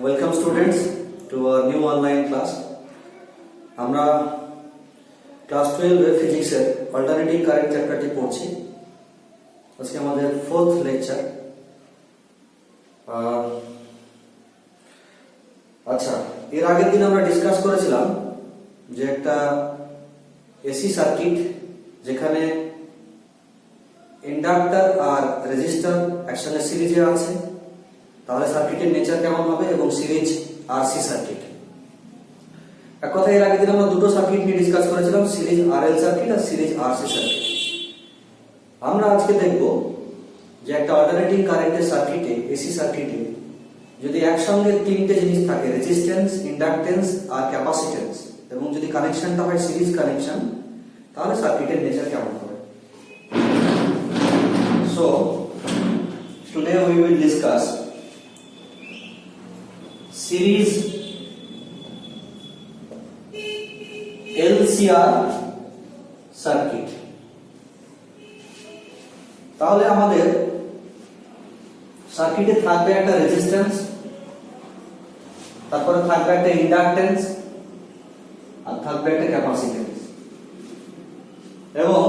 Welcome students to our new online class. আমরা class 12 এর ফিজিক্সের অল্টারনেটিভ কারেন্ট চ্যাপ্টারটি পড়ছি। আজকে আমাদের 4th লেকচার। আচ্ছা, এর আগের দিন আমরা ডিসকাস করেছিলাম যে একটা এসি সার্কিট যেখানে ইন্ডাক্টর আর রেজিস্টর একসঙ্গে সিরিজে আছে, তাহলে সার্কিটের নেচার কেমন হবে, এবং সিরিজ আরসি সার্কিট। এক কথা, এর আগের দিন আমরা দুটো সার্কিট নিয়ে ডিসকাস করেছিলাম, সিরিজ আরএল সার্কিট আর সিরিজ আরসি সার্কিট। আমরা আজকে দেখব যে একটা অল্টারনেটিং কারেন্টের সার্কিটে, এসি সার্কিটে যদি একসঙ্গে তিনটে জিনিস থাকে, রেজিস্ট্যান্স, ইন্ডাকটেন্স আর ক্যাপাসিট্যান্স, এবং যদি কানেকশনটা হয় সিরিজ কানেকশন, তাহলে সার্কিটের নেচার কেমন হবে। So today we will discuss series LCR circuit. তাহলে আমাদের সার্কিটে থাকবে একটা রেজিস্ট্যান্স, তারপরে থাকবে একটা ইন্ডাকটেন্স, আর থাকবে একটা ক্যাপাসিট্যান্স, এবং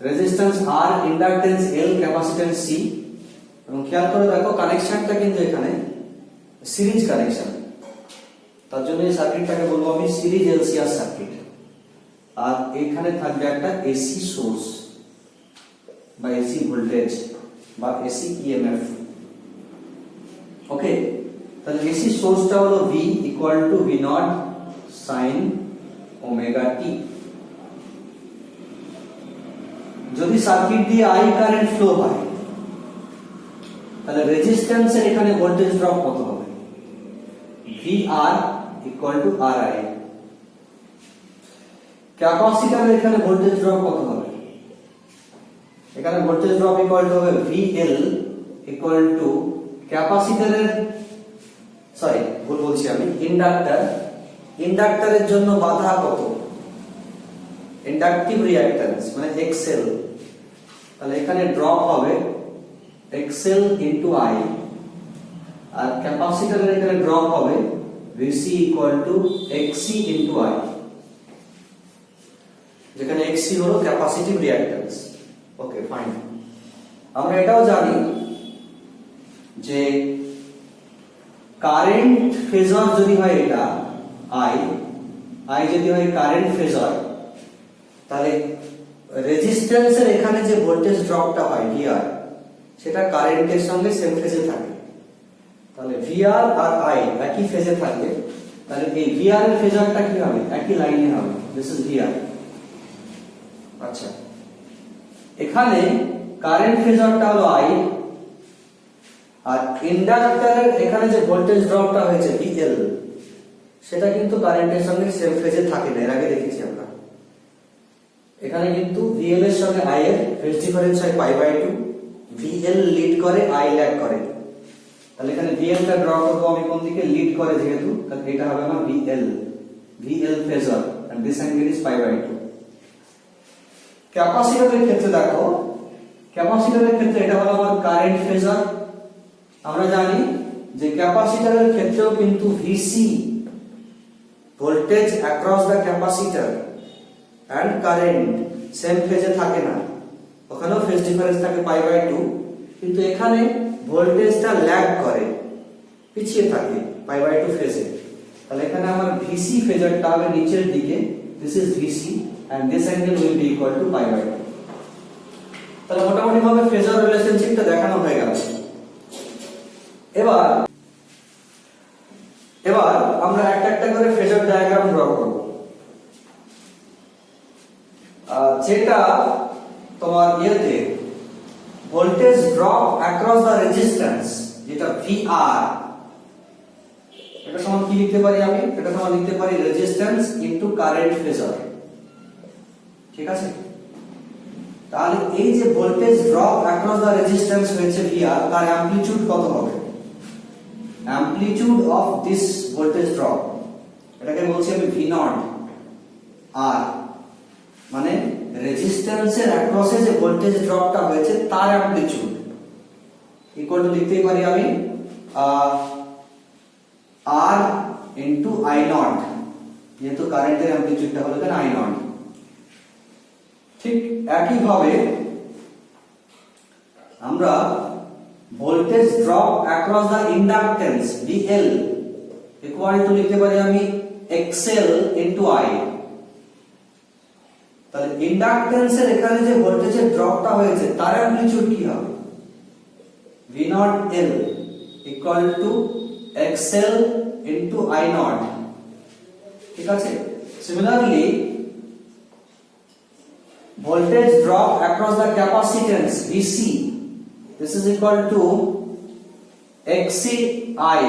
রেজিস্ট্যান্স আর, ইন্ডাকটেন্স এল, ক্যাপাসিট্যান্স সি। এবং খেয়াল করে দেখো, কানেকশনটা কিন্তু এখানে সিরিজ কানেকশন, তার জন্য এই সার্কিটটাকে বলবো আমি সিরিজ এলসিআর সার্কিট। আর এখানে থাকবে একটা এসি সোর্স বা এসি ভোল্টেজ বা এসি ইএমএফ। ওকে, তাহলে এসি সোর্সটা হলো V equal to V not sine omega t. যদি সার্কিট দিয়ে আই কারেন্ট ফ্লো হয়, তাহলে রেজিস্ট্যান্সের এখানে ভোল্টেজ ড্রপ কত হবে? VR equal to RI। ক্যাপাসিটরের এখানে ভোল্টেজ ড্রপ কত হবে? এখানে ভোল্টেজ ড্রপ ইকুয়াল টু হবে VL ইকুয়াল টু ক্যাপাসিটরের, সরি ভুল বলছি আমি, ইন্ডাক্টরের জন্য বাধা কত? ইন্ডাকটিভ রিঅ্যাক্ট্যান্স মানে XL। তাহলে এখানে ড্রপ হবে XL into I, আর ক্যাপাসিটরের এখানে ড্রপ হবে VC equal to XC into I, যেখানে XC হলো ক্যাপাসিটিভ রিঅ্যাক্ট্যান্স। ওকে, ফাইন। আমরা এটাও জানি যে কারেন্ট ফেজর যদি হয় এটা I যদি হয় কারেন্ট ফেজর, তাহলে রেজিস্ট্যান্সের এখানে যে ভোল্টেজ ড্রপটা হয় VR, সেটা কারেন্টের সঙ্গে সেম ফেজে থাকে। তাহলে VR আর I একই ফেজে থাকবে, তাহলে এই VR এর ফেজরটা কি হবে? একই লাইনে হবে। This is VR। আচ্ছা, এখানে কারেন্ট ফেজরটা হলো I, আর ইন্ডাক্টরের এখানে যে ভোল্টেজ ড্রপটা হয়েছে VL, সেটা কিন্তু কারেন্টের সঙ্গে সেম ফেজে থাকে না। এর আগে দেখেছি আমরা, এখানে কিন্তু VL এর সঙ্গে I এর ফেজ ডিফারেন্স হয় π/2। VL লিড করে, I ল্যাগ করে। তাহলে এখানে VL টা ড্র করব আমি কোন দিকে? লিড করে যেহেতু, তাহলে এটা হবে আমার VL phasor, and this angle is π/2। ক্যাপাসিটরের ক্ষেত্রে দেখো, ক্যাপাসিটরের ক্ষেত্রে এটা হলো আমার কারেন্ট ফেজর। আমরা জানি যে ক্যাপাসিটরের ক্ষেত্রেও কিন্তু VC, voltage across the capacitor, and current same ফেজে থাকে না। ওখানেও ফেজ ডিফারেন্স থাকে π/2, কিন্তু এখানে ভোল্টেজটা ল্যাগ করে, পিছিয়ে থাকে π/2 ফেজে। তাহলে এখানে আমার VC ফেজরটা হবে নিচের দিকে, this is VC, and this angle will be equal to π/2। তাহলে মোটামুটি ভাবে ফেজর রিলেশনশিপটা দেখানো হয়ে গেল। এবার আমরা একটা একটা করে ফেজর ডায়াগ্রাম ড্র করব, যেটা তোমার ইয়েতে voltage drop across the resistance, যেটা VR, এটা সমান কি লিখতে পারি আমি? এটা সমান লিখতে পারি রেজিস্ট্যান্স ইনটু কারেন্ট ফেজর। ঠিক আছে? তাহলে এই যে voltage drop across the resistance হয়েছে VR, তার অ্যামপ্লিটিউড কত হবে? Amplitude of this voltage drop, এটাকে বলছি আমি V নট R, মানে রেজিস্ট্যান্সের অ্যাক্রসে যে ভোল্টেজ ড্রপটা হয়েছে তার অ্যামপ্লিটিউড। ইকুয়াল টু লিখতেই পারি আমি আর ইনটু আই নট, যেহেতু কারেন্টের অ্যামপ্লিটিউডটা হলো কেন আই নট। ঠিক একই ভাবে আমরা voltage drop across the inductance VL equal to লিখতে পারি আমি XL ইনটু I। তাহলে ইন্ডাক্টেন্সের এখানে যে ভোল্টেজের ড্রপটা হয়েছে তার অ্যামপ্লিটিউড কি হবে? V0L equal to XL into I not. ঠিক আছে, similarly voltage drop across the capacitance VC, this is equal to XCI।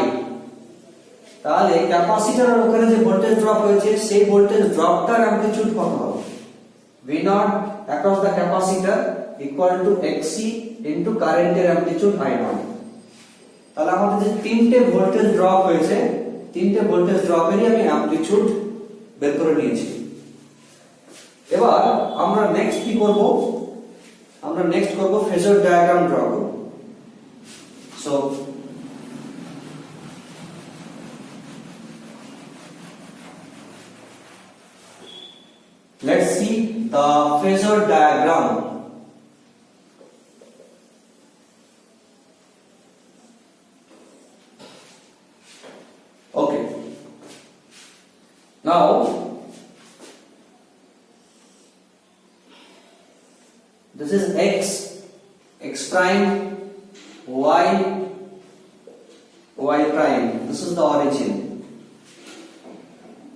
তাহলে ক্যাপাসিটরের ওখানে যে ভোল্টেজ ড্রপ হয়েছে সেই ভোল্টেজ ড্রপটার অ্যামপ্লিটিউড কত হবে? V0 across the capacitor equal to XC into কারেন্টের অ্যামপ্লিটিউড I0। তাহলে আমাদের যে তিনটে ভোল্টেজ ড্রপ হয়েছে, তিনটে ভোল্টেজ ড্রপেরই আমি অ্যামপ্লিটিউড বের করে নিয়েছি। এবার আমরা নেক্সট কি করব? আমরা নেক্সট করব ফেজর ডায়াগ্রাম ড্র করব। So let's see the phasor diagram. Okay, now this is x prime, y prime, this is the origin.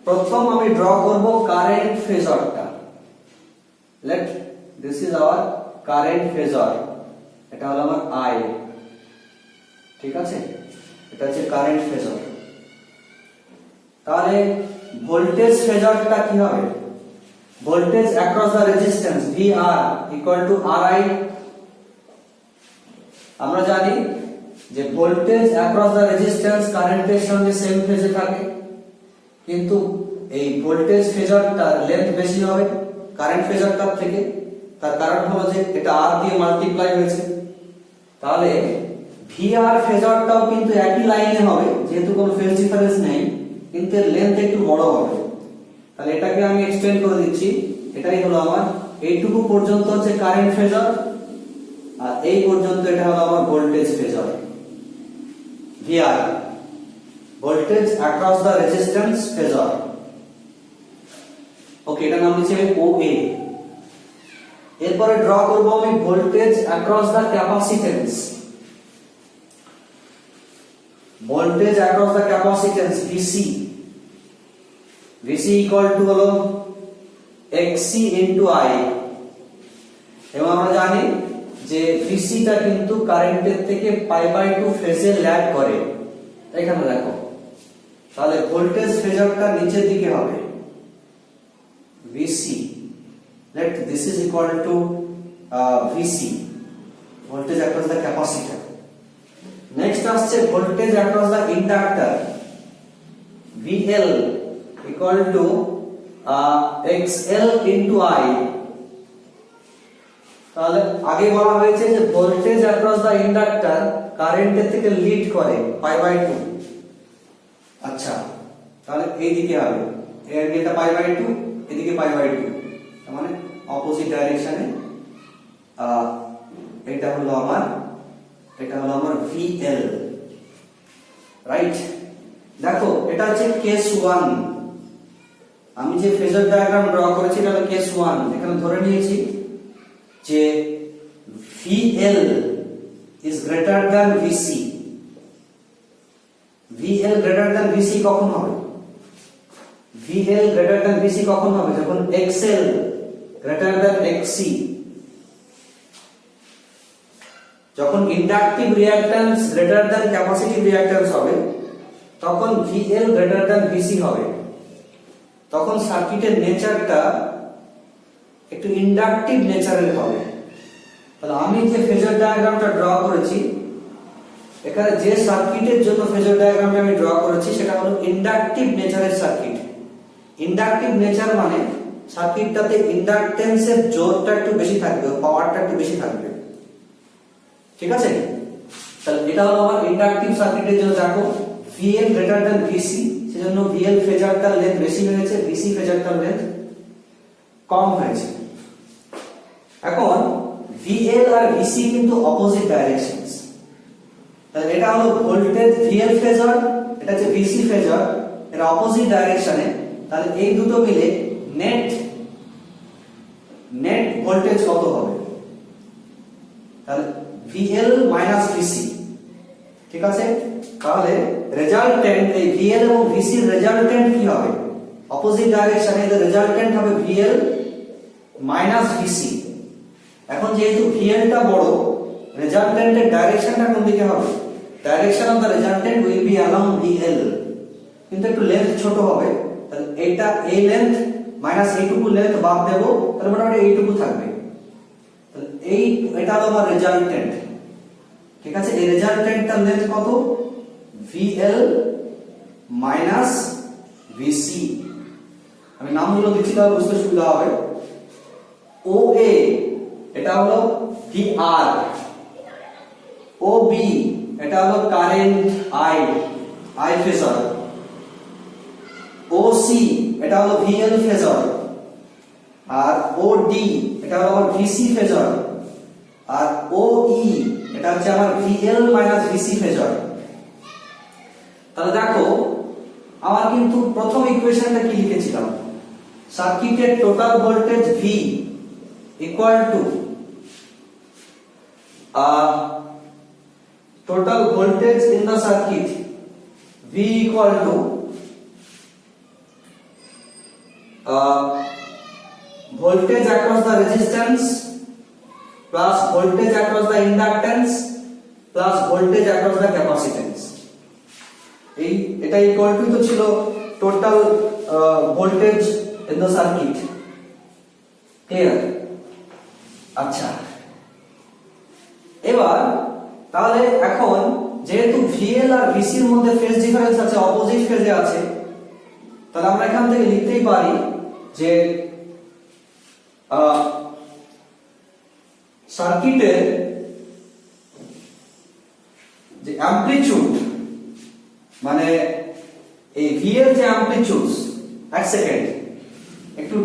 প্রথম আমি ড্র করব কারেন্ট ফেজরটা। Let this is our current phasor, এটা হলো আমার I। ঠিক আছে, এটা হচ্ছে কারেন্ট ফেজর। তাহলে ভোল্টেজ ফেজরটা কি হবে? Voltage across the resistance VR equal to RI। আমরা জানি যে ভোল্টেজ অ্যাক্রস দা রেজিস্ট্যান্স কারেন্টের সঙ্গে সেম ফেজে থাকে, কিন্তু এই ভোল্টেজ ফেজরটার লেন্থ বেশি হবে কারেন্ট ফেজরটার থেকে। তার কারণ হলো যে এটা R দিয়ে মাল্টিপ্লাই হয়েছে। তাহলে VR ফেজরটাও কিন্তু একই লাইনে হবে, যেহেতু কোনো ফেজ ডিফারেন্স নেই, কিন্তু এর লেন্থ একটু বড় হবে। তাহলে এটাকে আমি এক্সটেন্ড করে দিচ্ছি। এটাই হলো আমার এইটুকু পর্যন্ত হচ্ছে কারেন্ট ফেজর, আর এই পর্যন্ত এটা হলো আমার voltage phasor VR, voltage across the resistance phasor. Okay, এটা নাম দিচ্ছি আমি OA। এরপরে ড্র করব আমি voltage across the capacitance. Voltage across the capacitance VC equal to হলো XC ইনটু I। এবং আমরা জানি যে VC টা কিন্তু কারেন্টের থেকে π/2 ফেজে ল্যাগ করে। এখানে দেখো, তাহলে ভোল্টেজ ফেজরটা নিচের দিকে হবে VC। let this is equal to VC, voltage across the capacitor। next আসছে voltage across the inductor VL equal to XL into I। তাহলে আগে বলা হয়েছে যে ভোল্টেজ অ্যাক্রস দা ইন্ডাক্টর কারেন্টের থেকে লিড করে π/2। আচ্ছা, তাহলে এই দিকে হবে, এর এটা π/2, এদিকে π/2, তার মানে অপোজিট ডাইরেকশনে। এটা হলো আমার VL, রাইট? দেখো, এটা হচ্ছে কেস 1। আমি যে ফেজর ডায়াগ্রাম ড্র করেছি এটা হলো কেস 1। এখানে ধরে নিয়েছি যে VL is greater than VC। VL greater than VC কখন হবে? VL greater than VC কখন হবে? যখন XL greater than XC। যখন inductive reactance greater than capacitive reactance হবে, তখন VL greater than VC হবে। তখন সার্কিটের নেচারটা একটু ইন্ডাকটিভ নেচারের হবে। তাহলে আমি যে ফেজর ডায়াগ্রামটা ড্র করেছি, এখানে যে সার্কিটের জন্য ফেজর ডায়াগ্রামটা আমি ড্র করেছি সেটা হলো ইন্ডাকটিভ নেচারের সার্কিট। ইন্ডাকটিভ নেচার মানে সার্কিটটাতে ইন্ডাকটেন্সের জোরটা একটু বেশি থাকবে, পাওয়ারটা একটু বেশি থাকবে। ঠিক আছে? তাহলে এটা হলো আমার ইন্ডাকটিভ সার্কিটের জন্য। দেখো VL গ্রেটার দ্যান VC, সেজন্য VL ফেজারটার লেন্থ বেশি হয়েছে, VC ফেজারটার লেন্থ কম হয়েছে। এখন VL আর VC কিন্তু অপোজিট ডাইরেকশনস, তাহলে এটা হলো ভোল্টেজ VL ফেজার, এটা হচ্ছে VC ফেজার, এর অপোজিট ডাইরেকশনে। তাহলে এই দুটো মিলে নেট ভোল্টেজ কত হবে? তাহলে VL মাইনাস VC, ঠিক আছে? তাহলে রেজাল্টেন্ট এই VL এবং VC এর রেজাল্টেন্ট কি হবে? অপোজিট ডাইরেকশনে এর রেজাল্টেন্ট হবে VL মাইনাস VC। এখন যেহেতু VL টা বড়, রেজাল্টেন্টের ডাইরেকশনটা কোন দিকে হবে? Direction of the resultant will be along VL, কিন্তু একটু লেন্থ ছোট হবে। তাহলে এইটা এই লেন্থ মাইনাস এইটুকু লেন্থ বাদ দেব, তাহলে মোটামুটি এইটুকু থাকবে। তাহলে এটা হলো আমার রেজাল্টেন্ট, ঠিক আছে? এই রেজাল্টেন্টটার লেন্থ কত? VL minus VC। আমি নামগুলো দিচ্ছি তাহলে বুঝতে সুবিধা হবে। OA এটা হলো VR, OB এটা হলো কারেন্ট I ফেজার, OC এটা হলো VL ফেজার, আর OD এটা হলো আমার VC ফেজার, আর OE এটা হচ্ছে আমার VL মাইনাস VC ফেজার। তাহলে দেখো আমার কিন্তু প্রথম ইকুয়েশনটা কি লিখেছিলাম? সার্কিটের total voltage V equal two total voltage in the circuit V equal to voltage across the resistance plus voltage across the inductance plus voltage across the capacitance। এটা equal to তো ছিল total voltage in the circuit. Clear? আচ্ছা, এবার তাহলে এখন যেহেতু VL আর VC এর মধ্যে ফেজ ডিফারেন্স আছে, অপোজিট ফেজে আছে, তাহলে আমরা এখান থেকে লিখতেই পারি যে সার্কিটের যে অ্যামপ্লিটিউড, মানে এই VL যে অ্যামপ্লিটিউড, এক সেকেন্ড একটু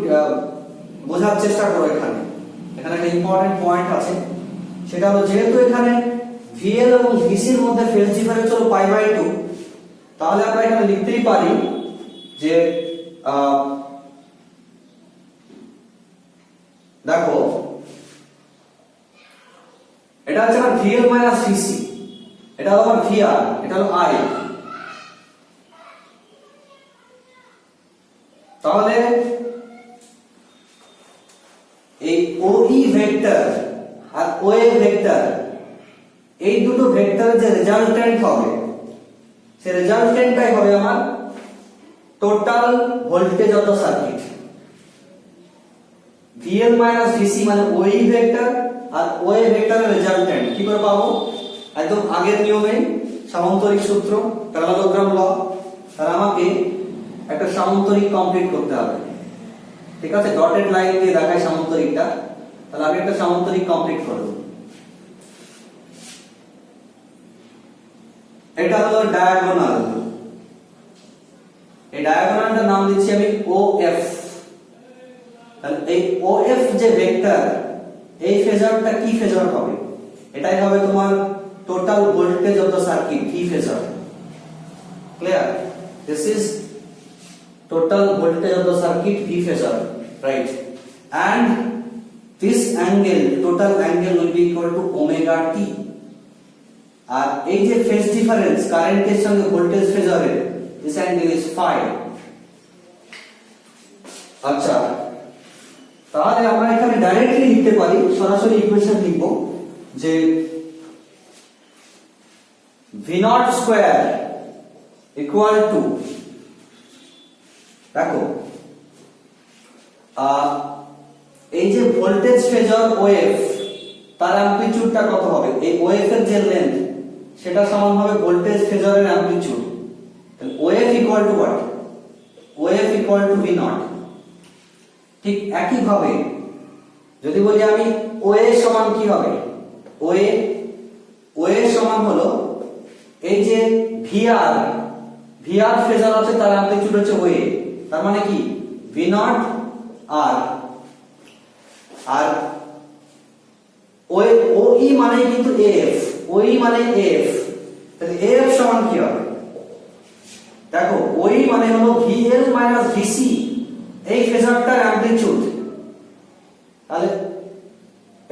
বোঝার চেষ্টা করো। এখানে একটা ইম্পর্টেন্ট পয়েন্ট আছে, সেটা হলো যেহেতু এখানে VL এবং VC এর মধ্যে ফেজ ডিফারেন্স হলো π/2, তাহলে আমরা এখানে লিখতেই পারি যে দেখো এটা হচ্ছে আমার VL মাইনাস VC, এটা হলো আমার VR, এটা হলো I। তাহলে এই OE ভেক্টর আর OA ভেক্টর, এই দুটো ভেক্টরের যে রেজাল্টেন্ট হবে, সেই রেজাল্টেন্টটাই হবে আমার total voltage of the circuit. VL minus VC মানে OE ভেক্টর আর OA ভেক্টরের রেজাল্টেন্ট কি করে পাবো? একদম আগের নিয়মে, সামান্তরিক সূত্র, প্যারালোগ্রাম ল। তাহলে আমাকে একটা সামান্তরিক কমপ্লিট করতে হবে, ঠিক আছে? ডটেড লাইন দিয়ে দেখাই সামান্তরিকটা। তাহলে আমি একটা সামান্তরিক কমপ্লিট করব। এটা হলো ডায়াগোনাল, এই ডায়াগোনালটার নাম দিচ্ছি আমি OF। তাহলে এই OF যে ভেক্টর, এই ফেজারটা কি ফেজার হবে? এটাই হবে তোমার total voltage of the circuit, V phasor. Clear? This is total voltage of the circuit V phasor, right? And this angle, total angle will be equal to omega t। আর এই যে phase difference কারেন্টের সঙ্গে voltage ফেজারের, this angle is phi। আচ্ছা, তাহলে আমরা এখানে directly লিখতে পারি, সরাসরি ইকুয়েশন লিখব যে V0 স্কয়ার ইকুয়াল টু, দেখো এই যে ভোল্টেজ ফেজার OF, তার অ্যামপ্লিটিউডটা কত হবে? এই OF এর যে লেন্থ, সেটা সমান হবে ভোল্টেজ ফেজারের অ্যামপ্লিটিউড। তাহলে OF equal to what? OF equal to V0। ঠিক একই ভাবে যদি বলি আমি OA সমান কি হবে? OA ওএ সমান হলো এই যে ভিআর ভিআর ফেজার আছে তার অ্যামপ্লিটিউড হচ্ছে ওএ, তার মানে কি ভি নট আর, আর ওই মানে কিন্তু এফ, ওই মানে এফ, তাহলে এফ সমান কি হবে? দেখো ওই মানে হলো ভিএল মাইনাস ভিসি, এই ফেজারটার অ্যামপ্লিটিউড, তাহলে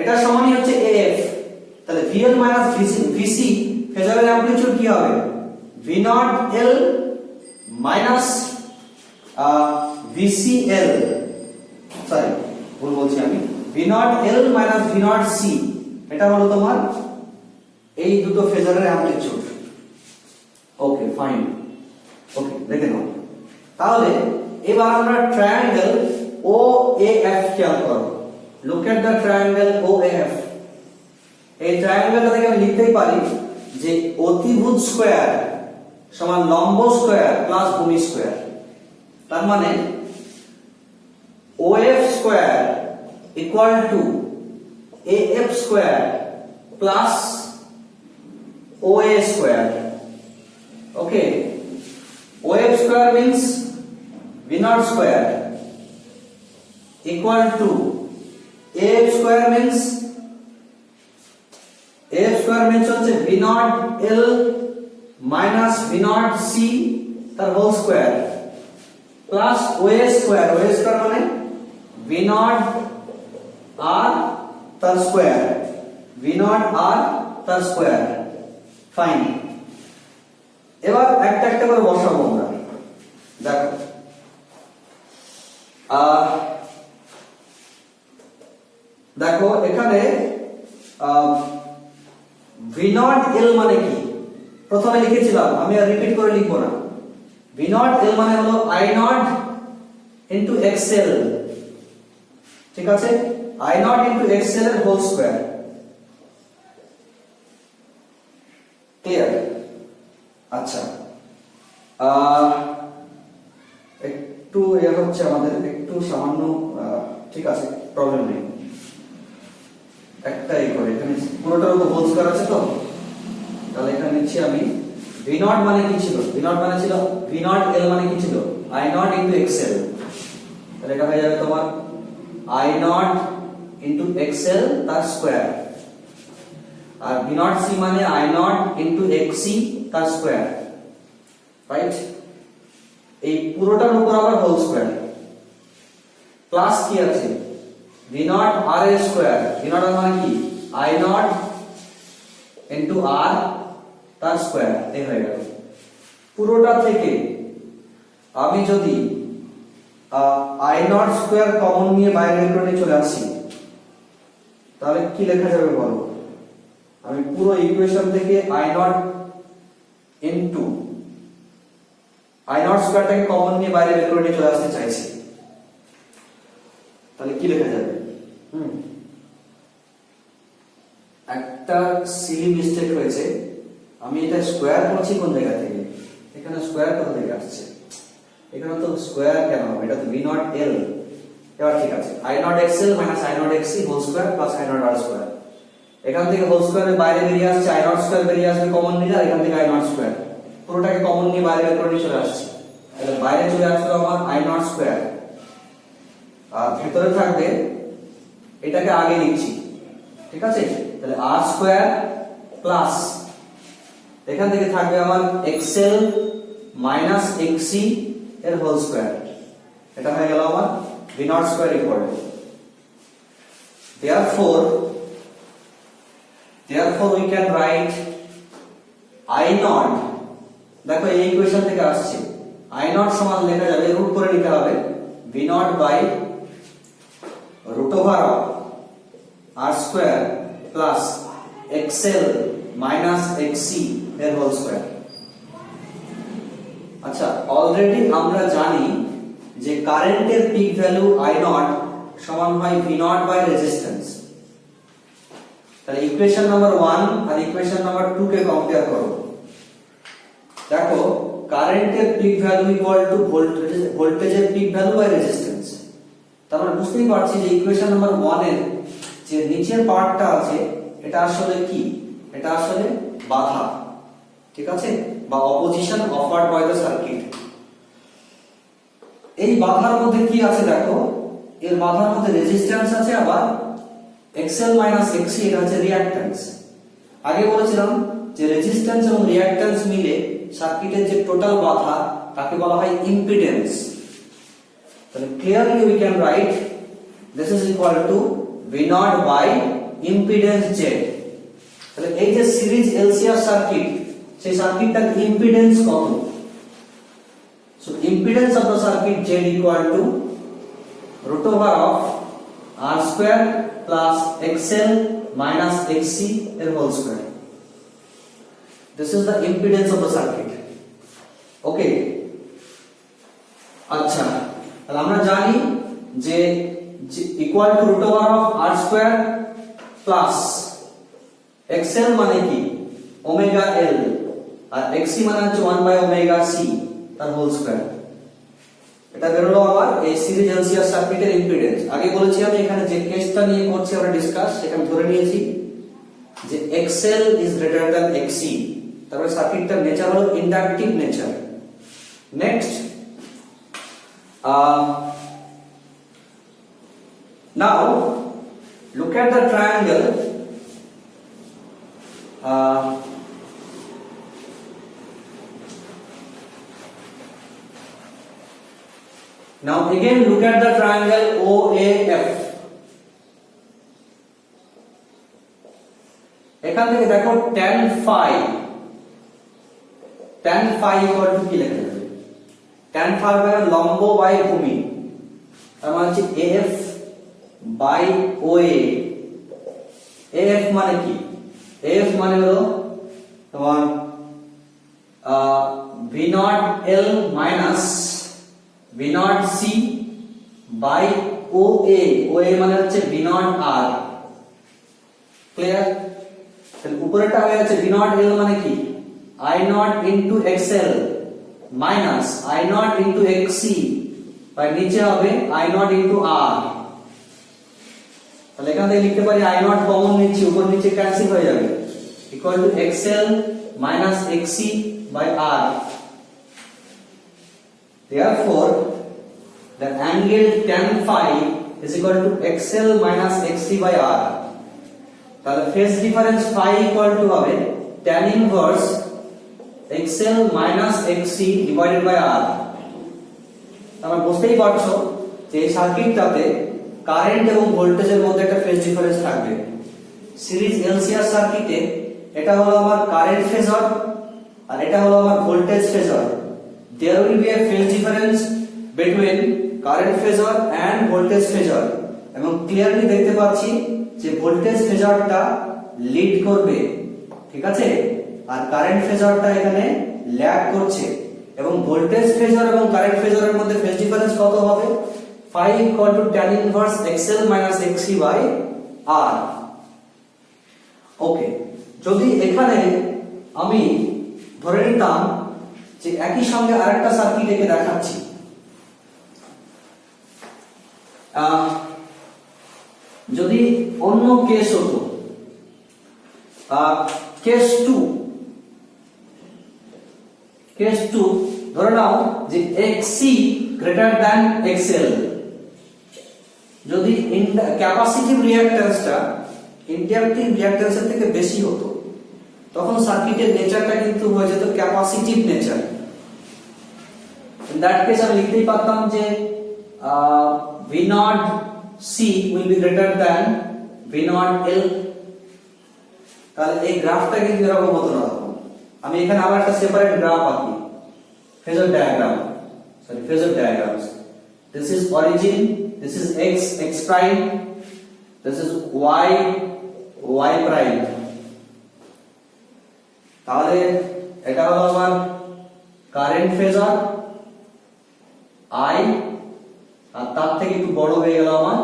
এটা সমানই হচ্ছে এফ, তাহলে ভিএল মাইনাস ভিসি ফেজারের অ্যামপ্লিটিউড কি হবে? V not L minus VCL, sorry ভুল বলছি আমি, V not L minus V not C, এটা হলো তোমার এই দুটো ফেজারের অ্যামপ্লিটিউড। ওকে ফাইন, ওকে দেখে নাও। তাহলে এবার আমরা ট্রায়াঙ্গেল ও এ এফ খেয়াল করো। Look at the triangle O A F. এই ট্রায়াঙ্গেলটা থেকে আমি লিখতেই পারি যে অতিভুজ স্কয়ার সমান লম্ব স্কয়ার প্লাস ভূমি স্কয়ার, তার মানে OF square equal to AF square plus OA square. Okay, OF square means V naught square equal to AF square means হচ্ছে V naught L minus V naught C তার whole square plus OA square, OA square মানে V naught R তার square, V naught R তার square। Fine, এবার একটা একটা করে বসাবো আমরা। দেখো দেখো এখানে ভি নট এল মানে কি প্রথমে লিখেছিলাম, আমি আর রিপিট করে লিখবো না। ভি নট এল মানে হলো আই নট ইনটু এক্সএল, ঠিক আছে, আই নট ইনটু এক্সএল এর হোল স্কয়ার। ক্লিয়ার? আচ্ছা, একটু হচ্ছে আমাদের একটু সামান্য, ঠিক আছে প্রবলেম নেই, একটাই করে এখানে পুরোটার উপর হোল স্কয়ার আছে তো, তাহলে এখানে নিচ্ছি আমি ভি নট মানে কি ছিল? ভি নট মানে ছিল ভি নট এল মানে কি ছিল? আই নট ইনটু এক্সএল, তাহলে এটা হয়ে যাবে তোমার আই নট ইনটু এক্সএল তার স্কয়ার, আর ভি নট সি মানে আই নট ইনটু এক্সসি তার স্কয়ার, রাইট? এই পুরোটার উপর আবার হোল স্কয়ার প্লাস কি আছে? ভি নট আর এর স্কয়ার, ভি নট মানে কি আই নট ইনটু আর তার স্কয়ার, এই হয়ে গেল। পুরোটা থেকে আমি যদি আই নট স্কয়ার কমন নিয়ে বাইরে বের করে চলে আসি, তাহলে কি লেখা যাবে বলো? আমি পুরো ইকুয়েশন থেকে I not into I not স্কয়ারটাকে কমন নিয়ে বাইরে বের করে চলে আসতে চাইছি, তাহলে কি লেখা যাবে? একটা সিলি মিস্টেক হয়েছে, আমি এটা স্কয়ার করছি কোন জায়গা থেকে? এখানে স্কয়ার কোথা থেকে আসছে? এখানে তো স্কয়ার কেন হবে? এটা তো ভি নট এল। এবার ঠিক আছে, I not XL minus I not XC whole square plus I not R square. এখান থেকে হোল স্কয়ারের বাইরে বেরিয়ে আসছে, আই নট স্কয়ার বেরিয়ে আসবে কমন নিলে, আর এখান থেকে আই নট স্কয়ার পুরোটাকে কমন নিয়ে বাইরে বের করে চলে আসছে, তাহলে বাইরে চলে আসলো আমার আই নট স্কয়ার, আর ভিতরে থাকবে এটাকে আগে লিখছি, ঠিক আছে, তাহলে আর স্কয়ার প্লাস এখান থেকে থাকবে আমার এক্সএল মাইনাস এক্সসি এর হোল স্কয়ার, এটা হয়ে গেল আমার V naught square equal to, therefore we can write I naught, দেখো এই ইকুয়েশন থেকে আসছে, I naught সমান লেখা যাবে, রুট করে নিতে হবে, V naught by root over of R square plus XL minus XC এর হোল স্কয়ার। আচ্ছা, অলরেডি আমরা জানি যে কারেন্টের পিক ভ্যালু I naught সমান হয় V naught by রেজিস্ট্যান্স। তাহলে ইকুয়েশন নাম্বার 1 আর ইকুয়েশন নাম্বার 2 কে কম্পেয়ার করো। দেখো কারেন্টের পিক ভ্যালু ইকুয়াল টু ভোল্টেজের পিক ভ্যালু বাই রেজিস্ট্যান্স। তার মানে বুঝতেই পারছি যে ইকুয়েশন নাম্বার 1 এর যে নিচের পার্টটা আছে এটা আসলে কি, এটা আসলে বাধা, ঠিক আছে, বা opposition offered by the circuit. এই বাধার মধ্যে কি আছে দেখো, এর বাধার মধ্যে রেজিস্ট্যান্স আছে, আবার XL - XC এটা হচ্ছে রিঅ্যাক্ট্যান্স। আগে বলেছিলাম যে রেজিস্ট্যান্স এবং রিঅ্যাক্ট্যান্স মিলে সার্কিটের যে টোটাল বাধা তাকে বলা হয় ইম্পিডেন্স। তাহলে clearly we can write this is equal to V0 by impedance Z। তাহলে এই যে সিরিজ LCR সার্কিট, সেই সার্কিটটার ইম্পিডেন্স কত? So impedance of the circuit Z equal to √over of R square plus XL minus XC এর whole square. This is the impedance of the circuit. Okay. আচ্ছা, তাহলে আমরা জানি যে equal to √over of R square plus XL মানে কি omega L, আর XC মানে হচ্ছে 1 বাই ওমেগা C তার হোল স্কয়ার। এটা বেরোলো আমার এই সিরিজ LCR সার্কিটের ইম্পিডেন্স। আগে বলেছি আমি এখানে যে কেসটা নিয়ে করছি আমরা ডিসকাস, সেখানে ধরে নিয়েছি যে XL is greater than XC, তারপরে সার্কিটটার নেচার হলো inductive nature. Next, now look at the triangle. Now again look at the triangle OAF. এখান থেকে দেখো tan phi equal to কি লেখা যাবে? tan phi মানে লম্ব বাই ভূমি, তার মানে হচ্ছে AF বাই OA। AF মানে কি? AF মানে হলো তোমার V0L minus V0C by OA। OA মানে হচ্ছে V0R। ক্লিয়ার? তাহলে উপরেটা হয়ে যাচ্ছে V0L মানে কি I0 into XL minus I0 into XC আর নিচে হবে I0 into R। তাহলে এখান থেকে লিখতে পারি I0 কমন নিচ্ছি, উপর নিচে ক্যান্সেল হয়ে যাবে, equal to XL minus XC by R। Therefore, the angle tan phi is equal to XL minus XC by R. তাহলে phase difference phi equal to হবে tan inverse XL minus XC divided by R। তোমরা বুঝতেই পারছো যে এই সার্কিটটাতে current এবং ভোল্টেজের মধ্যে একটা ফেজ ডিফারেন্স থাকবে। সিরিজ LCR সার্কিটে এটা হলো আমার কারেন্ট ফেজর আর এটা হলো আমার voltage phasor. There will be a phase difference between current phasor and voltage phasor, এবং ক্লিয়ারলি দেখতে পাচ্ছি যে ভোল্টেজ ফেজরটা লিড করবে, ঠিক আছে, আর কারেন্ট ফেজরটা এখানে ল্যাগ করছে। এবং ভোল্টেজ ফেজর এবং কারেন্ট ফেজরের মধ্যে ফেজ ডিফারেন্স কত হবে? phi equal to tan inverse XL minus XC by R। ওকে, যদি এখানে আমি ধরে নিতাম যে একই সঙ্গে আরেকটা সার্কিট একে দেখাচ্ছি, যদি অন্য কেস হতো, কেস 2 ধরে নাও যে XC গ্রেটার দ্যান XL। যদি ক্যাপাসিটিভ রিঅ্যাক্ট্যান্সটা ইন্ডাকটিভ রিঅ্যাক্ট্যান্সের থেকে বেশি হতো, তখন সার্কিটের নেচারটা কিন্তু হয়ে যেত capacitive nature. In that case আমি লিখতেই পারতাম যে V0C will be greater than V0L। তাহলে এই গ্রাফটা কিন্তু এরকম হতো না। আমি এখানে আবার একটা সেপারেট গ্রাফ আঁকি, phasor diagrams. This is origin, this is x prime, this is y prime। তাহলে এটা হলো আমার কারেন্ট ফেজর I, আর তার থেকে একটু বড় হয়ে গেল আমার,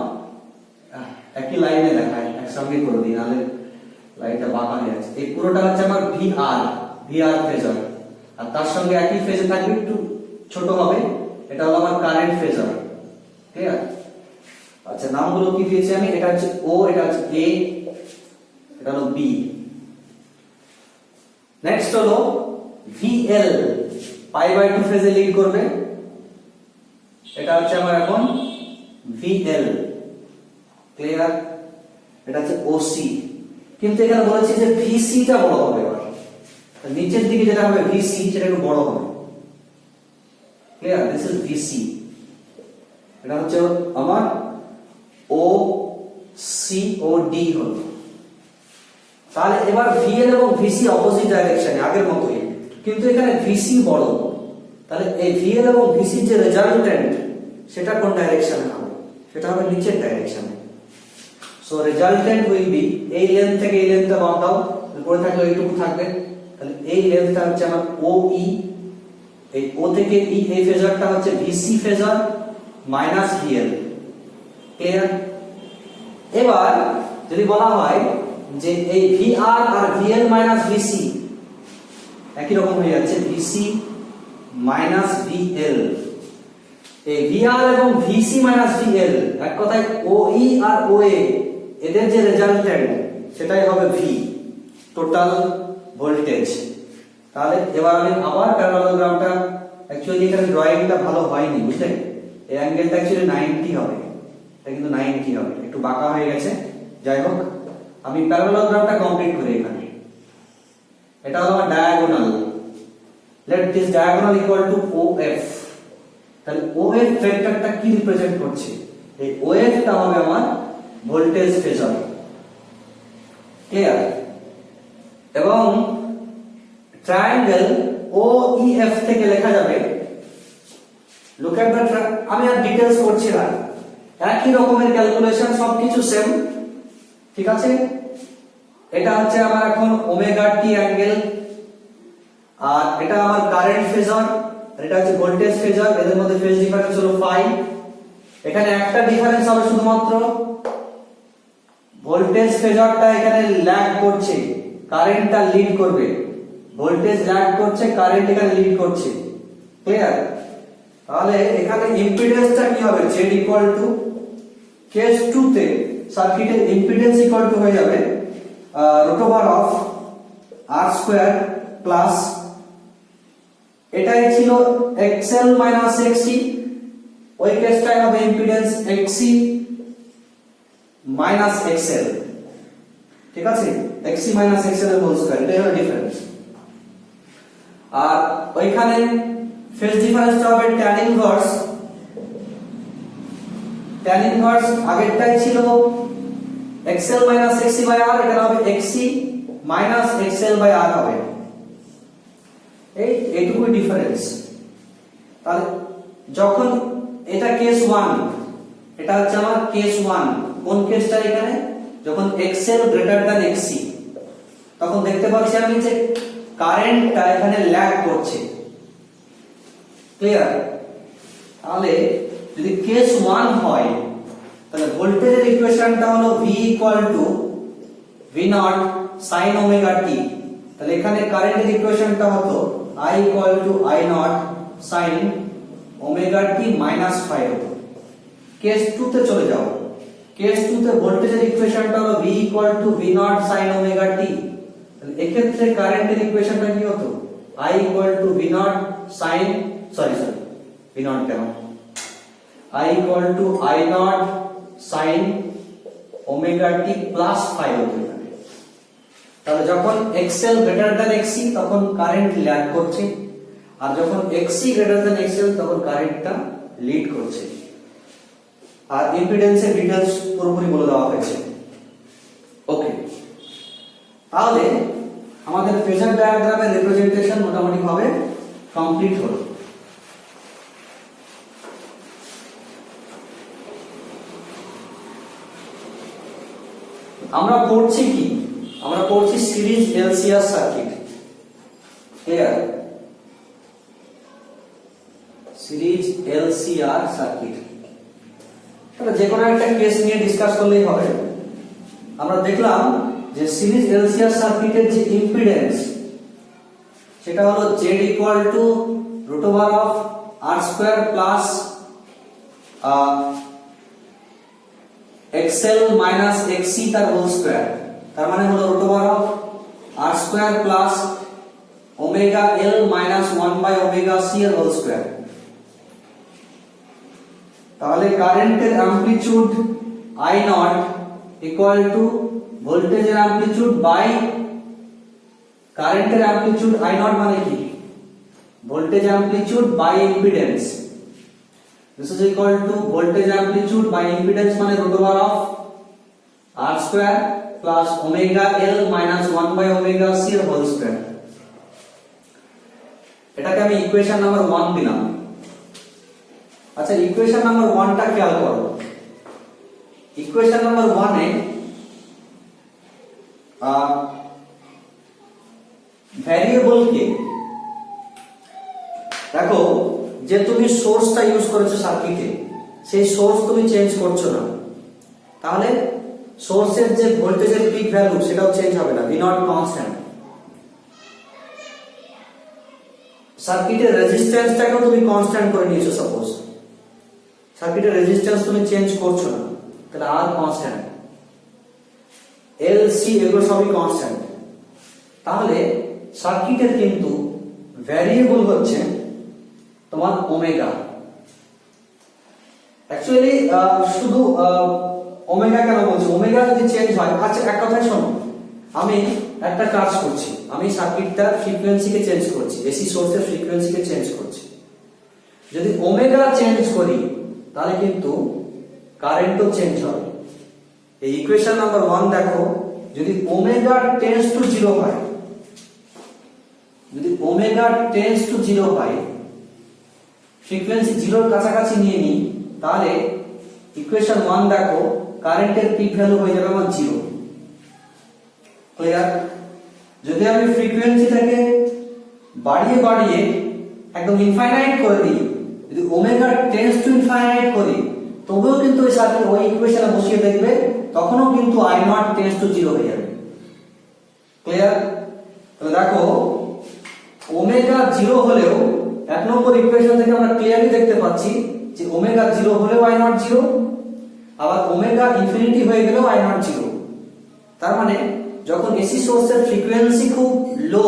একই লাইনে দেখায়, একসঙ্গে করে দিই, নাহলে লাইনটা বাঁকা হয়ে যাচ্ছে। এই পুরোটা হচ্ছে আমার VR ফেজর, আর তার সঙ্গে একই ফেজে থাকবে, একটু ছোট হবে, এটা হলো আমার কারেন্ট ফেজর। ঠিক আছে? আচ্ছা, নামগুলো কি দিয়েছি আমি? এটা হচ্ছে O, এটা হচ্ছে A, এটা হলো B। নেক্সট হলো VL পাই বাই 2 ফেজে লিড করবে, এটা হচ্ছে আমার এখন VL, ক্লিয়ার? এটা হচ্ছে OC, কিন্তু এখানে বলেছি যে VC টা বড় হবে, এবার নিচের দিকে যেটা হবে VC সেটা একটু বড় হবে, ক্লিয়ার? দিস ইজ VC, এটা হচ্ছে আমার OCOD হলো। তাহলে এবার VL এবং VC অপোজিট ডাইরেকশনে আগের মতই, কিন্তু এখানে VC বড়, তাহলে এই VL এবং VC যে রেজাল্টেন্ট সেটা কোন ডাইরেকশনে হবে? সেটা হবে নিচের ডাইরেকশনে। সো রেজাল্টেন্ট উইল বি, এই লেন্থ থেকে এই লেন্থটা বাদ দাও, উপরে থাকলে এইটুকু থাকবে, তাহলে এই লেন্থটা হচ্ছে আমার OE, এই O থেকে E এই ফেজারটা হচ্ছে VC phasor minus VL, clear? এবার যদি বলা হয় যে এই VR আর VL মাইনাস VC একই রকম হয়ে যাচ্ছে, VC মাইনাস VL, এই VR এবং VC মাইনাস VL এক কথায় OE আর OA এদের যে রেজাল্টেন্ট সেটাই হবে V, টোটাল ভোল্টেজ। তাহলে এবার আমি আবার প্যারালালোগ্রামটা, অ্যাকচুয়ালি এখানে ড্রয়িংটা ভালো হয়নি, বুঝলেন? এই অ্যাঙ্গেলটা অ্যাকচুয়ালি 90 হবে, এটা কিন্তু 90 হবে, একটু বাঁকা হয়ে গেছে। যাই হোক, আমি প্যারালালোগ্রামটা কমপ্লিট করি। এখানে এটা হলো আমার diagonal, let this diagonal equal to OF। তাহলে OF ভেক্টরটা কি রিপ্রেজেন্ট করছে? এই OF টা হবে আমার ভোল্টেজ ফেজার, ক্লিয়ার? এবং ট্রায়াঙ্গেল OEF থেকে লেখা যাবে, লুক এট দ্য, আমি আর ডিটেইলস করছি না, একই রকমের ক্যালকুলেশন, সবকিছু সেম, ঠিক আছে? এটা হচ্ছে আমার এখন ওমেগা টি অ্যাঙ্গেল, আর এটা আমার কারেন্ট ফেজার, আর এটা হচ্ছে ভোল্টেজ ফেজার, এদের মধ্যে ফেজ ডিফারেন্স হলো ফাই। এখানে একটা ডিফারেন্স হবে শুধুমাত্র, ভোল্টেজ ফেজারটা এখানে ল্যাগ করছে, কারেন্টটা লিড করবে, ভোল্টেজ ল্যাগ করছে, কারেন্ট এখানে লিড করছে, ক্লিয়ার? তাহলে এখানে ইম্পিডেন্সটা কি হবে? Z ইকুয়াল টু কেস 2 তে সার্কিটের ইম্পিডেন্স ইকুয়াল টু হয়ে যাবে root over of R square plus, এটাই ছিল XL মাইনাস XC, ওই কেসটাই হবে ইম্পিডেন্স XC মাইনাস XL, ঠিক আছে? XC মাইনাস XL এর হোল স্কয়ার, এটাই হলো ডিফারেন্স। আর ওইখানে ফেজ ডিফারেন্সটা হবে tan ইনভার্স, আগেরটাই ছিল XL minus XC by R, এখানে হবে XC minus XL by R হবে, এইটুকুই ডিফারেন্স। তাহলে যখন এটা কেস 1, এটা হচ্ছে আমার কেস 1, কোন কেসটা? এখানে যখন XL গ্রেটার দ্যান XC, তখন দেখতে পাচ্ছি আমি যে কারেন্টটা এখানে ল্যাগ করছে, ক্লিয়ার? তাহলে যদি কেস 1 হয়, তাহলে ভোল্টেজের ইকুয়েশনটা হলো V equal to V0 sin omega t, তাহলে এখানে কারেন্টের ইকুয়েশনটা হতো I equal to I0 sin omega t minus 5 হতো। কেস 2 তে চলে যাও, কেস 2 তে ভোল্টেজের ইকুয়েশনটা হলো V equal to V0 sin omega t, তাহলে এক্ষেত্রে কারেন্টের ইকুয়েশনটা কি হতো? I equal to V0 sin, V0 কেন, I equal to I0 sin omega t plus 5 হতো। তাহলে যখন XL গ্রেটার দ্যান XC তখন কারেন্ট ল্যাগ করছে, আর যখন XC গ্রেটার দ্যান XL তখন কারেন্টটা লিড করছে। আর ইম্পিডেন্সের ডিটেইলস পুরোপুরি বলে দেওয়া হয়েছে, ওকে? তাহলে আমাদের ফেজার ডায়াগ্রামের রিপ্রেজেন্টেশন মোটামুটি ভাবে কমপ্লিট হলো। আমরা পড়ছি কি? আমরা পড়ছি series LCR circuit, clear? Series LCR circuit, তাহলে যে কোনো একটা কেস নিয়ে ডিসকাস করলেই হবে। আমরা দেখলাম যে সিরিজ এলসিআর সার্কিটের যে ইম্পিডেন্স সেটা হলো Z equal to root over of R square plus XL minus XC তার হোল স্কয়ার, তার মানে হলো root over of R square plus omega L minus 1 by omega C এর হোল স্কয়ার। তাহলে কারেন্টের amplitude I not equal to ভোল্টেজের amplitude by কারেন্টের amplitude I not মানে কি voltage amplitude by impedance. This is equal to voltage amplitude by impedance মানে root over of R square plus omega L minus 1 by omega C whole square। এটাকে আমি equation number 1 দিলাম। আচ্ছা equation number 1 টা খেয়াল করো। ইকুয়েশন নাম্বার 1 এ variable কে দেখো যে তুমি সোর্সটা ইউজ করেছো সার্কিটে সেই সোর্স তুমি চেঞ্জ করছো না, তাহলে সোর্সের যে ভোল্টেজের পিক ভ্যালু সেটাও চেঞ্জ হবে না, ভি নট কনস্ট্যান্ট। সার্কিটের রেজিস্ট্যান্সটাকেও তুমি কনস্ট্যান্ট করে নিয়েছো, সাপোজ সার্কিটের রেজিস্ট্যান্স তুমি চেঞ্জ করছো না, তাহলে আর কনস্ট্যান্ট, এল সি এগুলো সবই কনস্ট্যান্ট। তাহলে সার্কিটের কিন্তু ভ্যারিয়েবল হচ্ছে তোমার ওমেগা। অ্যাকচুয়ালি শুধু ওমেগা কেন বলছি, ওমেগা যদি চেঞ্জ হয়, আচ্ছা এক কথাই শোনো, আমি একটা কাজ করছি, আমি সার্কিটটার ফ্রিকোয়েন্সিকে চেঞ্জ করছি, এসি সোর্সের ফ্রিকোয়েন্সিকে চেঞ্জ করছি। যদি ওমেগা চেঞ্জ করি তাহলে কিন্তু কারেন্টও চেঞ্জ হবে। এই ইকুয়েশন নাম্বার 1 দেখো, যদি ওমেগা টেন্ডস টু 0 হয়, যদি ওমেগা টেন্ডস টু 0 হয়, ফ্রিকোয়েন্সি 0 এর কাছাকাছি নিয়ে নিই, তাহলে ইকুয়েশন 1 দেখো কারেন্টের পিক ভ্যালু হয়ে যাবে আমার 0। ক্লিয়ার? যদি আমি ফ্রিকোয়েন্সিটাকে বাড়িয়ে বাড়িয়ে একদম ইনফাইনাইট করে দিই, যদি ওমেগা টেন্ডস টু ইনফাইনাইট করি, তবুও কিন্তু ওই সার্কিট ওই ইকুয়েশনে বসিয়ে দেখবে তখনও কিন্তু I নট টেন্ডস টু 0 হয়ে যাবে। ক্লিয়ার? তাহলে দেখো ওমেগা 0 হলেও এক নম্বর ইকুয়েশন থেকে আমরা ক্লিয়ারলি দেখতে পাচ্ছি যে ওমেগা 0 হলেও I নট 0, আবার ওমেগা ইনফিনিটি হয়ে গেলেও I নট 0। তার মানে যখন এসি সোর্সের ফ্রিকোয়েন্সি খুব লো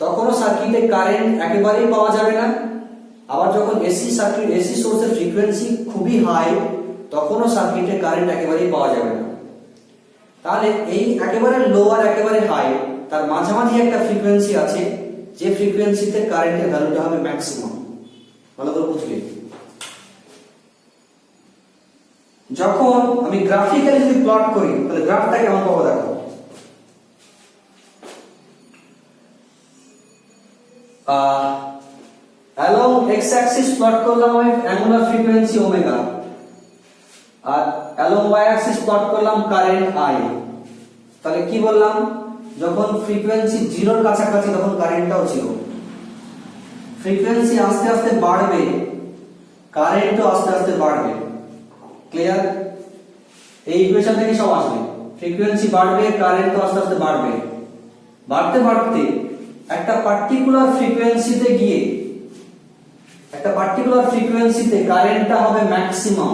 তখনও সার্কিটে কারেন্ট একেবারেই পাওয়া যাবে না, আবার যখন এসি সোর্সের ফ্রিকোয়েন্সি খুবই হাই তখনও সার্কিটে কারেন্ট একেবারেই পাওয়া যাবে না। তাহলে এই একেবারে লো আর একেবারে হাই তার মাঝামাঝি একটা ফ্রিকোয়েন্সি আছে, যে ফ্রিকোয়েন্সিতে কারেন্টের ভ্যালুটা হবে ম্যাক্সিমাম। ভালো করে বুঝবে। যখন আমি গ্রাফিক্যালি যদি প্লট করি তাহলে গ্রাফটা কেমন পাবো দেখো। along x axis প্লট করলাম আমি অ্যাঙ্গুলার ফ্রিকোয়েন্সি ওমেগা, আর along y axis প্লট করলাম কারেন্ট I। তাহলে কি বললাম, যখন ফ্রিকোয়েন্সি 0 এর কাছাকাছি তখন কারেন্টটাও 0। ফ্রিকোয়েন্সি আস্তে আস্তে বাড়বে, কারেন্টও আস্তে আস্তে বাড়বে। ক্লিয়ার? এই ইকুয়েশন থেকে সব আসবে, ফ্রিকোয়েন্সি বাড়বে, কারেন্টও আস্তে আস্তে বাড়বে। বাড়তে বাড়তে একটা পার্টিকুলার ফ্রিকোয়েন্সিতে গিয়ে একটা পার্টিকুলার ফ্রিকোয়েন্সিতে কারেন্টটা হবে ম্যাক্সিমাম।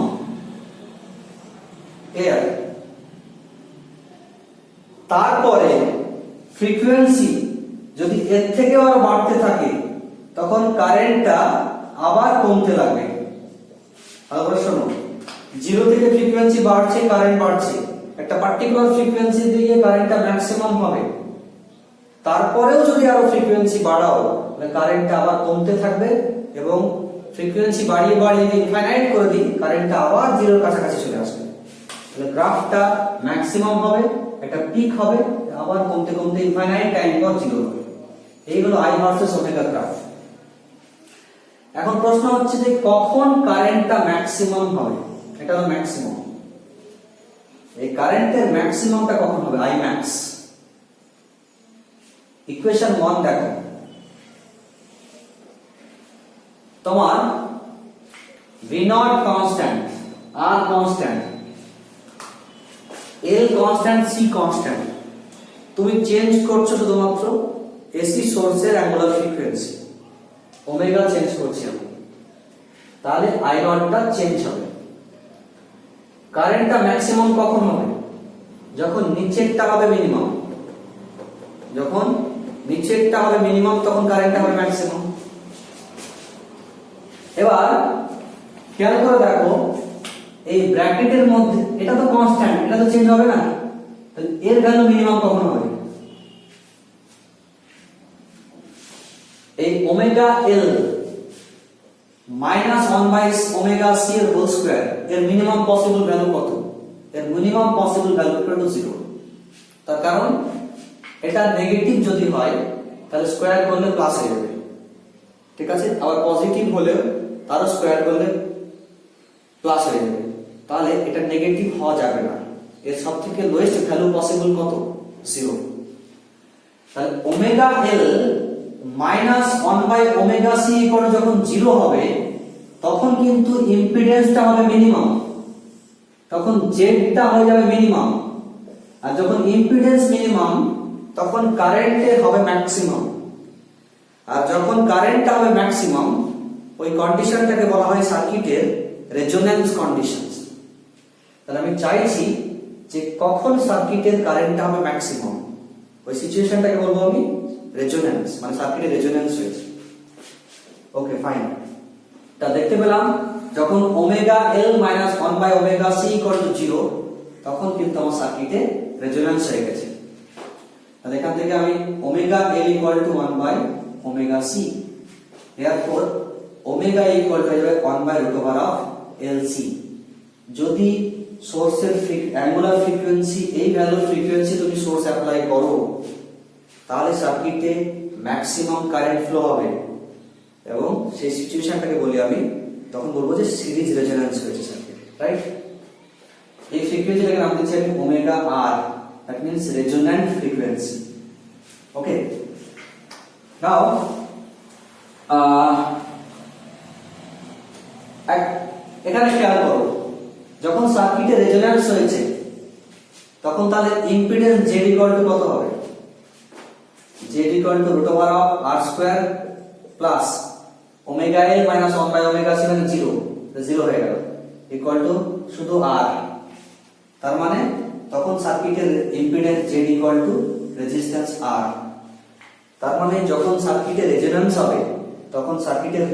ক্লিয়ার? তারপরে ফ্রিকোয়েন্সি যদি এর থেকেও আরো বাড়তে থাকে তখন কারেন্টটা আবার কমতে লাগবে। আবার শোনো, 0 থেকে ফ্রিকোয়েন্সি বাড়ছে, কারেন্ট বাড়ছে, একটা পার্টিকুলার ফ্রিকোয়েন্সি দিয়ে কারেন্টটা ম্যাক্সিমাম হবে, তারপরেও যদি আরো ফ্রিকোয়েন্সি বাড়াও তাহলে কারেন্টটা আবার কমতে থাকবে, এবং ফ্রিকোয়েন্সি বাড়িয়ে বাড়িয়ে ইনফাইনাইট করে দিই কারেন্টটা আবার 0 এর কাছাকাছি চলে আসবে। তাহলে গ্রাফটা ম্যাক্সিমাম হবে, একটা পিক হবে, আবার কমতে কমতে ইনফাইনাইট টাইম পর 0 হবে। এইগুলো I ভার্সেস ওমেগা গ্রাফ। এখন প্রশ্ন হচ্ছে যে কখন কারেন্টটা ম্যাক্সিমাম হবে? এটা হলো ম্যাক্সিমাম। এই কারেন্টের ম্যাক্সিমামটা কখন হবে? I max। ইকুয়েশন 1 দেখো, তোমার V not constant, R constant, L constant, C constant, তুমি চেঞ্জ করছো শুধুমাত্র এসি সোর্সের অ্যাঙ্গুলার ফ্রিকোয়েন্সি, ওমেগা চেঞ্জ করছি আমি, তাহলে I নটটা চেঞ্জ হবে। কারেন্টটা ম্যাক্সিমাম কখন হবে? যখন নিচেরটা হবে মিনিমাম, যখন নিচেরটা হবে মিনিমাম, তখন কারেন্টটা হবে ম্যাক্সিমাম। এবার খেয়াল করে দেখো, এই ব্র্যাকেটের মধ্যে এটা তো কনস্ট্যান্ট, এটা তো চেঞ্জ হবে না, তাহলে এর ভ্যালু মিনিমাম কখন হবে? এই omega L minus 1 by omega C এর হোল স্কয়ার এর মিনিমাম পসিবল ভ্যালু কত? এর minimum possible value equal to 0। তার কারণ এটা নেগেটিভ যদি হয় তাহলে স্কয়ার করলে প্লাস হয়ে যাবে, ঠিক আছে? আবার পজিটিভ হলে তারও স্কয়ার করলে প্লাস হয়ে যাবে, তাহলে এটা নেগেটিভ হওয়া যাবে না। এর সবথেকে লোয়েস্ট ভ্যালু পসিবল কত? 0। তাহলে omega L minus 1 by omega C equal যখন 0 হবে তখন কিন্তু ইম্পিডেন্সটা হবে মিনিমাম, তখন জেডটা হয়ে যাবে মিনিমাম। আর যখন ইম্পিডেন্স মিনিমাম তখন কারেন্টে হবে ম্যাক্সিমাম। আর যখন কারেন্টটা হবে ম্যাক্সিমাম ওই কন্ডিশনটাকে বলা হয় সার্কিটের রেজোন্যান্স কন্ডিশনস। তাহলে আমি চাইছি যে কখন সার্কিটের কারেন্টটা হবে ম্যাক্সিমাম, ওই সিচুয়েশনটাকে বলবো আমি রেজোন্যান্স, মানে সার্কিটের রেজোন্যান্স হয়েছে। Okay fine. তা দেখতে পেলাম যখন omega L minus 1 by omega C equal to 0 তখন কিন্তু আমার সার্কিটে রেজোন্যান্স হয়ে গেছে। তাহলে এখান থেকে আমি omega L equal to 1 by omega C, therefore omega equal to 1 by root over of L C. যদি সোর্সের অ্যাঙ্গুলার ফ্রিকোয়েন্সি এই ভ্যালুর ফ্রিকোয়েন্সি তুমি সোর্স অ্যাপ্লাই করো তাহলে সার্কিটে ম্যাক্সিমাম কারেন্ট ফ্লো হবে, এবং সেই সিচুয়েশনটাকে বলি আমি তখন বলবো যে সিরিজ রেজোন্যান্স হয়েছে সার্কিট, রাইট? এই ফ্রিকোয়েন্সিটাকে নাম দিচ্ছি আমি omega R, that means resonant frequency. Okay, now এখানে খেয়াল করো, যখন সার্কিটে রেজোন্যান্স হয়েছে তখন তাহলে ইম্পিডেন্স জেড ইকুয়াল টু কত হবে? Z equal to root over of R square plus omega L minus 1 by omega C, মানে 0 হয়ে গেল, ইকুয়াল টু শুধু আর। তার মানে তখন সার্কিটের impedance Z equal to resistance R. তার মানে যখন সার্কিটে রেজোন্যান্স হবে তখন সার্কিটের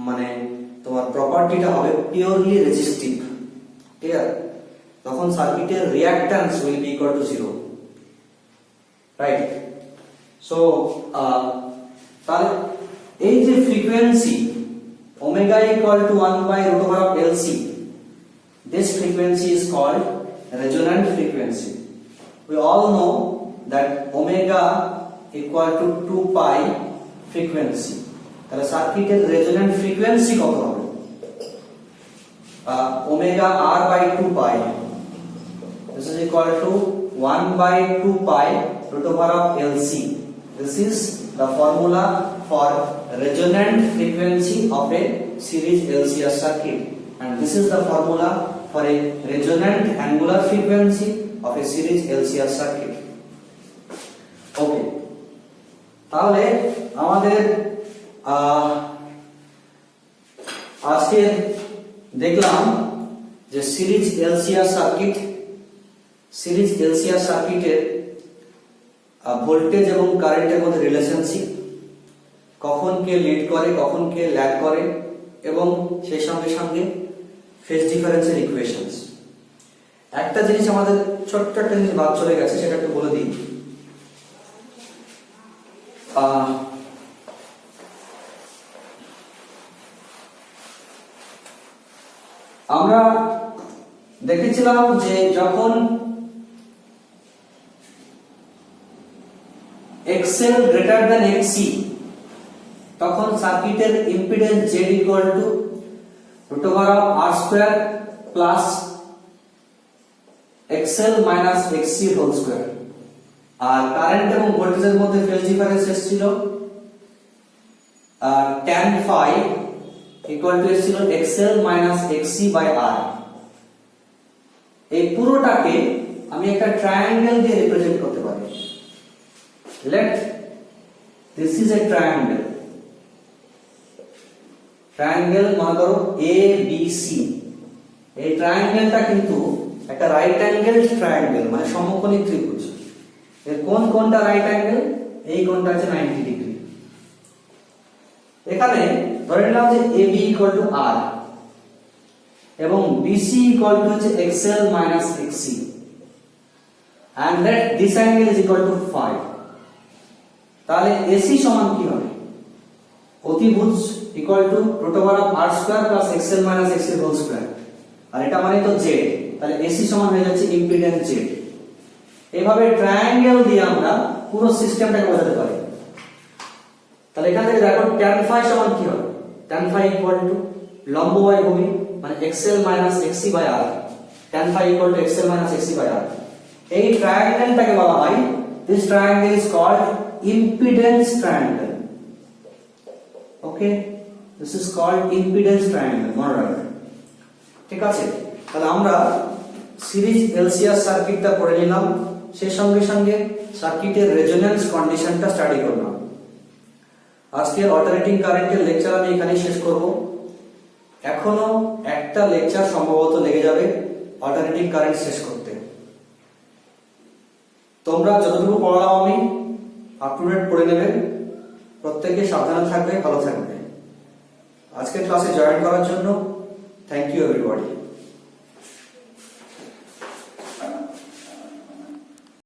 মানে তোমার প্রপার্টিটা হবে পিওরলি রেজিস্টিভ, ঠিক আছে? তখন সার্কিটের reactance will be equal to 0, right? So তাহলে এই যে frequency omega equal to 1 by root over of L C, this frequency is called resonant frequency. We all know that omega equal to 2 pi frequency. তাহলে সার্কিটের resonant frequency কত হবে? Omega R by 2 pi, this is equal to 1 by 2 pi root over of LC. This is the formula for resonant frequency of a series LCR circuit, and this is the formula for a resonant angular frequency of a series LCR circuit. Okay, তাহলে আমাদের আজকে দেখলাম যে series LCR সার্কিটের voltage এবং কারেন্টের মধ্যে relationship, কখন কে লিড করে কখন কে ল্যাগ করে, এবং সেই সঙ্গে সঙ্গে ফেজ ডিফারেন্সের ইকুয়েশনস। একটা জিনিস আমাদের ছোট্ট একটা জিনিস বাদ চলে গেছে, সেটা একটু বলে দিই। আমরা দেখেছিলাম যে যখন XL greater than XC তখন সার্কিটের impedance Z equal to root over of R square plus XL minus XC whole square। R current এবং ভোল্টেজের মধ্যে ফেজ ডিফারেন্স এসেছিল tan phi equal to এসেছিল XL minus XC by R। এই পুরোটাকে আমি একটা ট্রায়াঙ্গেল দিয়ে রিপ্রেজেন্ট করতে পারি। Let this is a triangle মনে করো ABC। এই ট্রায়াঙ্গেলটা কিন্তু একটা রাইট অ্যাঙ্গেল ট্রায়াঙ্গেল, মানে সমকোণী ত্রিভুজ। এর কোনটা রাইট অ্যাঙ্গেল? এই কোণটা হচ্ছে 90 ডিগ্রি। এখানে ধরে নিলাম যে AB r এবং BC হচ্ছে XL - XC and that this angle is equal to 5. তাহলে AC সমান কি হবে? অতিভুজ equal to √r square plus XL - XC whole square, আর এটা মানে তো Z, তাহলে AC সমান হয়ে যাচ্ছে ইম্পিডেন্স Z। এইভাবে ট্রায়াঙ্গেল দিয়ে আমরা পুরো সিস্টেমটাকে বোঝাতে পারি। তাহলে এখান থেকে দেখো tan phi সমান কি হবে? tan phi ইকুয়াল টু লম্ব বাই ভূমি মানে XL - XC/r, tan phi equal to XL - XC/r। এই ট্রায়াঙ্গেলটাকে বলা হয়, this triangle is called impedance triangle. Okay, this is called impedance triangle, মনে রাখবেন। ঠিক আছে, তাহলে আমরা সিরিজ এলসিআর সার্কিটটা পড়ে নিলাম, সেই সঙ্গে সঙ্গে সার্কিটের রেজোন্যান্স কন্ডিশনটা স্টাডি করলাম। আজকে অল্টারনেটিং কারেন্টের লেকচার আমি এখানেই শেষ করব। এখনো একটা লেকচার সম্ভবত লেগে যাবে অল্টারনেটিং কারেন্ট শেষ করতে। তোমরা যতটুকু পড়ালাম আমি আপ টু ডেট পড়ে নেবে। প্রত্যেকে সাবধানে থাকবে, ভালো থাকবে। আজকের ক্লাসে জয়েন করার জন্য থ্যাংক ইউ এভরিবডি।